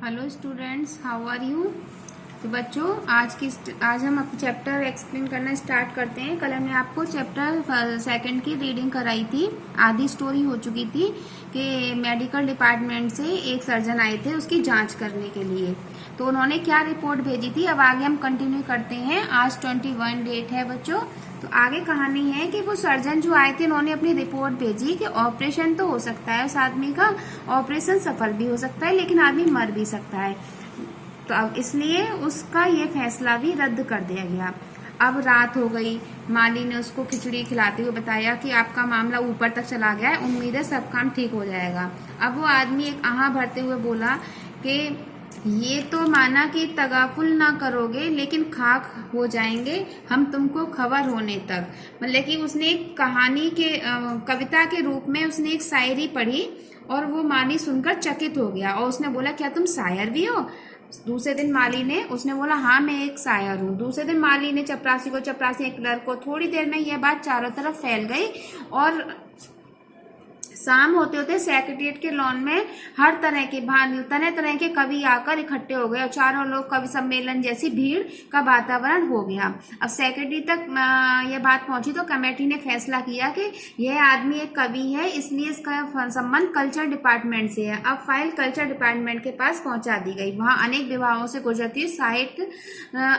Hello students, how are you. तो बच्चों, आज हम अपना चैप्टर एक्सप्लेन करना स्टार्ट करते हैं। कल हमने आपको चैप्टर सेकंड की रीडिंग कराई थी। आधी स्टोरी हो चुकी थी कि मेडिकल डिपार्टमेंट से एक सर्जन आए थे उसकी जांच करने के लिए। तो उन्होंने क्या रिपोर्ट भेजी थी, अब आगे हम कंटिन्यू करते हैं। आज 21 डेट है बच्चों। तो आगे कहानी है कि वो सर्जन जो आए थे उन्होंने अपनी रिपोर्ट भेजी कि ऑपरेशन तो हो सकता है उस आदमी का, ऑपरेशन सफल भी हो सकता है, लेकिन आदमी मर भी सकता है। तो अब इसलिए उसका ये फैसला भी रद्द कर दिया गया। अब रात हो गई, माली ने उसको खिचड़ी खिलाते हुए बताया कि आपका मामला ऊपर तक चला गया है, उम्मीद है सब काम ठीक हो जाएगा। अब वो आदमी एक आहा भरते हुए बोला कि ये तो माना कि तगाफुल ना करोगे, लेकिन खाक हो जाएंगे हम तुमको खबर होने तक। मतलब कि उसने एक कहानी के कविता के रूप में उसने एक शायरी पढ़ी और वो माली सुनकर चकित हो गया और उसने बोला, क्या तुम शायर भी हो। दूसरे दिन माली ने उसने बोला, हाँ मैं एक शायर हूँ। दूसरे दिन माली ने चपरासी को, चपरासी एक क्लर्क को। थोड़ी देर में यह बात चारों तरफ फैल गई और शाम होते होते सेक्रेटेरिएट के लॉन में हर तरह तरह के कवि आकर इकट्ठे हो गए और चारों लोग कवि सम्मेलन जैसी भीड़ का वातावरण हो गया। अब सेक्रेटरी तक यह बात पहुंची तो कमेटी ने फैसला किया कि यह आदमी एक कवि है, इसलिए इसका संबंध कल्चर डिपार्टमेंट से है। अब फाइल कल्चर डिपार्टमेंट के पास पहुंचा दी गई। वहां अनेक विभागों से गुजरती हुई साहित्य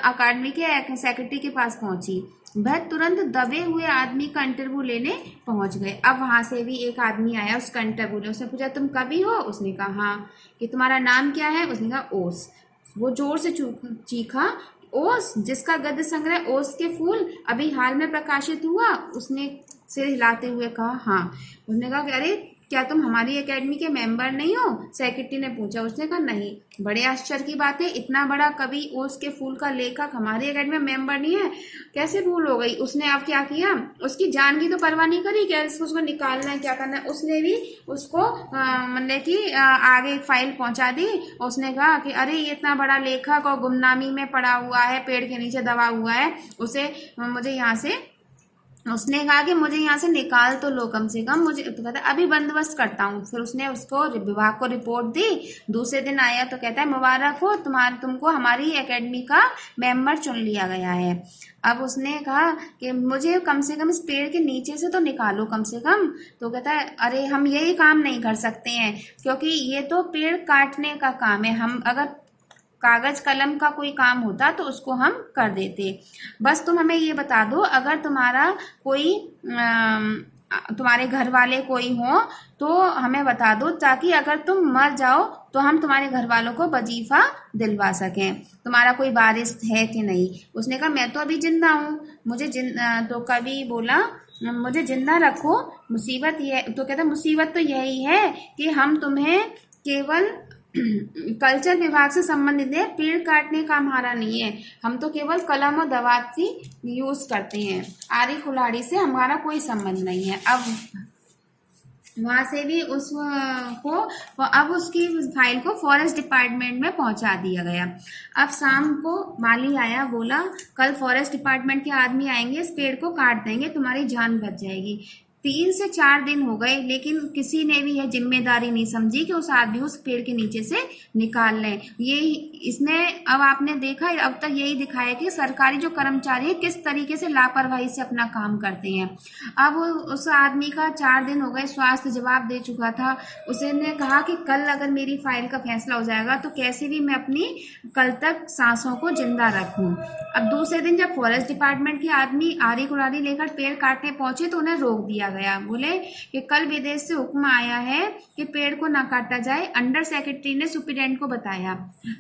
अकादमी के सेक्रेटरी के पास पहुंची। वह तुरंत दबे हुए आदमी का इंटरव्यू लेने पहुंच गए। अब वहां से भी एक आदमी आया उसका इंटरव्यू लेने। उसने पूछा, तुम कवि हो। उसने कहा हाँ। कि तुम्हारा नाम क्या है। उसने कहा ओस। वो जोर से चीखा, ओस जिसका गद्य संग्रह ओस के फूल अभी हाल में प्रकाशित हुआ। उसने सिर हिलाते हुए कहा हाँ। उसने कहा कि अरे क्या तुम हमारी एकेडमी के मेंबर नहीं हो। सेक्रेटरी ने पूछा। उसने कहा नहीं। बड़े आश्चर्य की बात है, इतना बड़ा कवि ओस के फूल का लेखक हमारी एकेडमी में मेंबर नहीं है, कैसे भूल हो गई। उसने अब क्या किया, उसकी जान की तो परवाह नहीं करी, क्या उसको निकालना है क्या करना है। उसने भी उसको मतलब कि आगे एक फाइल पहुंचा दी। उसने कहा कि अरे ये इतना बड़ा लेखक और गुमनामी में पड़ा हुआ है, पेड़ के नीचे दबा हुआ है, उसे मुझे यहाँ से, उसने कहा कि मुझे यहाँ से निकाल तो लो कम से कम। मुझे तो कहता है अभी बंदोबस्त करता हूँ। फिर उसने उसको विभाग को रिपोर्ट दी। दूसरे दिन आया तो कहता है मुबारक हो, तुमको हमारी एकेडमी का मेंबर चुन लिया गया है। अब उसने कहा कि मुझे कम से कम इस पेड़ के नीचे से तो निकालो कम से कम। तो कहता है अरे हम यही काम नहीं कर सकते हैं, क्योंकि ये तो पेड़ काटने का काम है। हम अगर कागज कलम का कोई काम होता तो उसको हम कर देते। बस तुम हमें ये बता दो, अगर तुम्हारा कोई तुम्हारे घर वाले कोई हो तो हमें बता दो, ताकि अगर तुम मर जाओ तो हम तुम्हारे घर वालों को वजीफा दिलवा सकें। तुम्हारा कोई वारिस है कि नहीं। उसने कहा मैं तो अभी जिंदा हूँ, मुझे तो कवि बोला मुझे जिंदा रखो, मुसीबत ये। तो कहता मुसीबत तो यही है कि हम तुम्हें केवल कल्चर विभाग से संबंधित है, पेड़ काटने का हमारा नहीं है। हम तो केवल कलम और दवात की यूज करते हैं, आरी कुल्हाड़ी से हमारा कोई संबंध नहीं है। अब वहां से भी उसको, अब उसकी फाइल को फॉरेस्ट डिपार्टमेंट में पहुंचा दिया गया। अब शाम को माली आया, बोला कल फॉरेस्ट डिपार्टमेंट के आदमी आएंगे, इस पेड़ को काट देंगे, तुम्हारी जान बच जाएगी। 3 से 4 दिन हो गए, लेकिन किसी ने भी यह जिम्मेदारी नहीं समझी कि उस आदमी उस पेड़ के नीचे से निकाल लें। ये इसने, अब आपने देखा, अब तक यही दिखाया कि सरकारी जो कर्मचारी है किस तरीके से लापरवाही से अपना काम करते हैं। अब उस आदमी का 4 दिन हो गए, स्वास्थ्य जवाब दे चुका था। उसने कहा कि कल अगर मेरी फाइल का फैसला हो जाएगा तो कैसे भी मैं अपनी कल तक सांसों को जिंदा रखूं। अब दूसरे दिन जब फॉरेस्ट डिपार्टमेंट के आदमी आरी कुल्हाड़ी लेकर पेड़ काटने पहुंचे तो उन्हें रोक दिया गया। बोले कि कल विदेश से हुक्म आया है कि पेड़ को ना काटा जाए। अंडर सेक्रेटरी ने सुप्रीडेंट को बताया।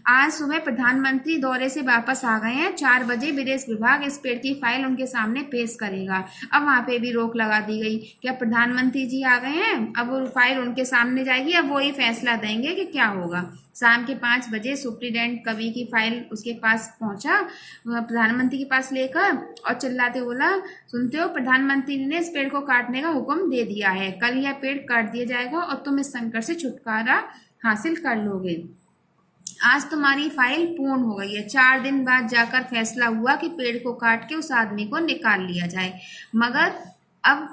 आज सुबह प्रधानमंत्री दौरे से वापस आ गए हैं, 4 बजे विदेश विभाग इस पेड़ की फाइल उनके सामने पेश करेगा। अब वहां पे भी रोक लगा दी गई कि अब प्रधानमंत्री जी आ गए हैं, अब वो फाइल उनके सामने जाएगी, अब वो ही फैसला देंगे कि क्या होगा। शाम के 5 बजे सुप्रीडेंट कवि की फाइल उसके पास पहुंचा, प्रधानमंत्री के पास लेकर, और चिल्लाते बोला, सुनते हो, प्रधानमंत्री ने इस पेड़ को काटने का हुक्म दे दिया है। कल यह पेड़ काट दिया जाएगा और तुम इस संकट से छुटकारा हासिल कर लोगे। आज तुम्हारी फाइल पूर्ण हो गई है। 4 दिन बाद जाकर फैसला हुआ कि पेड़ को काट के उस आदमी को निकाल लिया जाए। मगर अब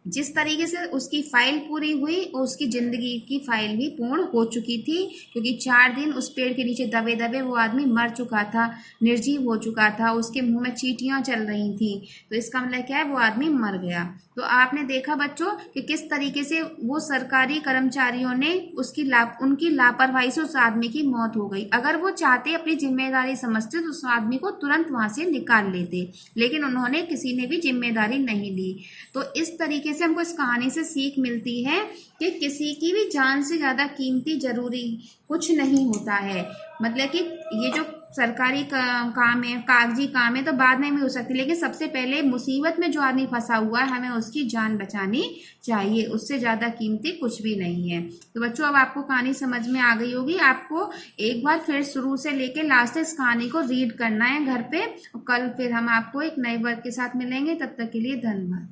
जिस तरीके से उसकी फाइल पूरी हुई, उसकी जिंदगी की फाइल भी पूर्ण हो चुकी थी, क्योंकि 4 दिन उस पेड़ के नीचे दबे दबे वो आदमी मर चुका था, निर्जीव हो चुका था, उसके मुंह में चींटियां चल रही थी। तो इसका मतलब क्या है, वो आदमी मर गया। तो आपने देखा बच्चों कि किस तरीके से वो सरकारी कर्मचारियों ने उनकी लापरवाही से उस आदमी की मौत हो गई। अगर वो चाहते, अपनी जिम्मेदारी समझते, तो उस आदमी को तुरंत वहां से निकाल लेते, लेकिन उन्होंने, किसी ने भी जिम्मेदारी नहीं ली। तो इस तरीके से हमको इस कहानी से सीख मिलती है कि किसी की भी जान से ज्यादा कीमती जरूरी कुछ नहीं होता है। मतलब कि ये जो सरकारी काम है, कागजी काम है, तो बाद में भी हो सकती है, लेकिन सबसे पहले मुसीबत में जो आदमी फंसा हुआ है, हमें उसकी जान बचानी चाहिए, उससे ज्यादा कीमती कुछ भी नहीं है। तो बच्चों, अब आपको कहानी समझ में आ गई होगी। आपको एक बार फिर शुरू से लेके लास्ट तक इस कहानी को रीड करना है घर पे। कल फिर हम आपको एक नए वर्क के साथ मिलेंगे। तब तक के लिए धन्यवाद।